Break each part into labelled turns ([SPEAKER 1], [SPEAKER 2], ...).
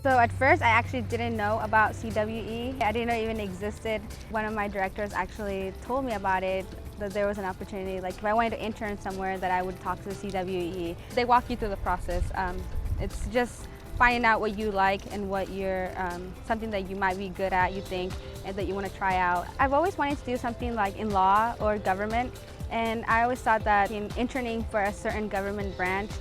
[SPEAKER 1] So at first I actually didn't know about CWE. I didn't know it even existed. One of my directors actually told me about it, that there was an opportunity, like if I wanted to intern somewhere, that I would talk to the CWE. They walk you through the process. It's just finding out what you like and what you're, something that you might be good at, you think, and that you want to try out. I've always wanted to do something like in law or government, and I always thought that interning for a certain government branch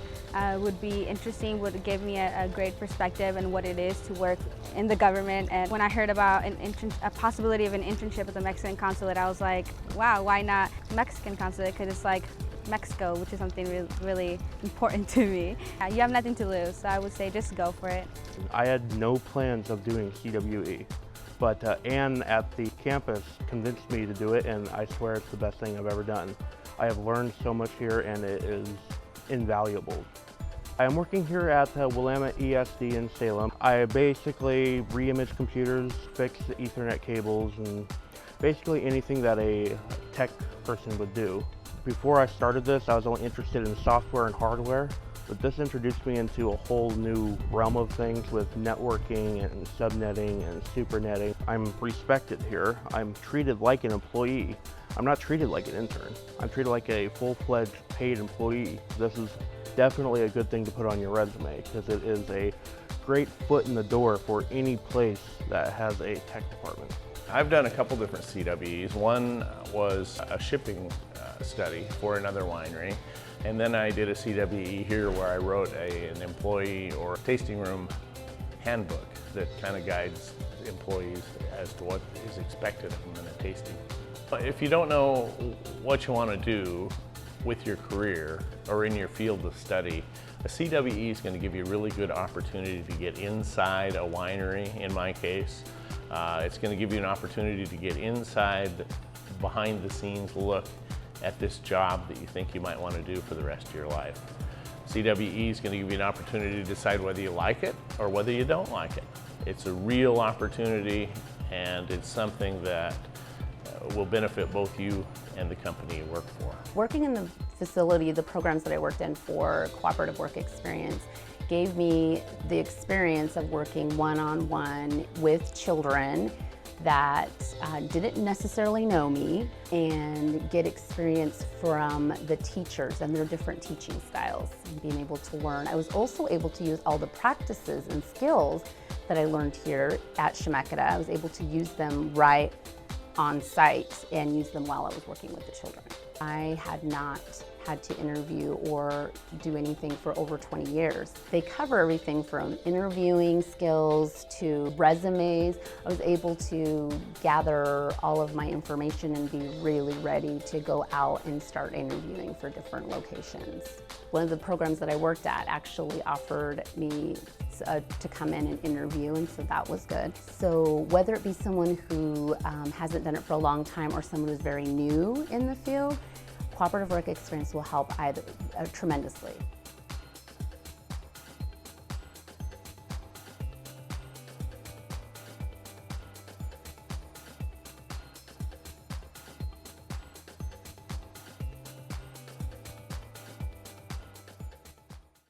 [SPEAKER 1] would be interesting, would give me a great perspective on what it is to work in the government. And when I heard about a possibility of an internship at the Mexican consulate, I was like, wow, why not Mexican consulate? Because it's like Mexico, which is something really important to me. You have nothing to lose, so I would say just go for it.
[SPEAKER 2] I had no plans of doing CWE, but Anne at the campus convinced me to do it, and I swear it's the best thing I've ever done. I have learned so much here, and it is invaluable. I am working here at Willamette ESD in Salem. I basically re-image computers, fix the Ethernet cables, and basically anything that a tech person would do. Before I started this, I was only interested in software and hardware, but this introduced me into a whole new realm of things with networking and subnetting and supernetting. I'm respected here. I'm treated like an employee. I'm not treated like an intern. I'm treated like a full-fledged paid employee. This is definitely a good thing to put on your resume because it is a great foot in the door for any place that has a tech department.
[SPEAKER 3] I've done a couple different CWEs. One was a shipping study for another winery, and then I did a CWE here where I wrote an employee or tasting room handbook that kind of guides employees as to what is expected of them in a tasting. If you don't know what you want to do with your career or in your field of study, a CWE is going to give you a really good opportunity to get inside a winery, in my case. It's going to give you an opportunity to get inside, behind the scenes look at this job that you think you might want to do for the rest of your life. CWE is going to give you an opportunity to decide whether you like it or whether you don't like it. It's a real opportunity, and it's something that will benefit both you and the company you work for.
[SPEAKER 4] Working in the facility, the programs that I worked in for cooperative work experience gave me the experience of working one-on-one with children that didn't necessarily know me, and get experience from the teachers and their different teaching styles and being able to learn. I was also able to use all the practices and skills that I learned here at Chemeketa. I was able to use them right on site and use them while I was working with the children. I had not had to interview or do anything for over 20 years. They cover everything from interviewing skills to resumes. I was able to gather all of my information and be really ready to go out and start interviewing for different locations. One of the programs that I worked at actually offered me to come in and interview, and so that was good. So whether it be someone who hasn't done it for a long time or someone who's very new in the field, cooperative work experience will help tremendously.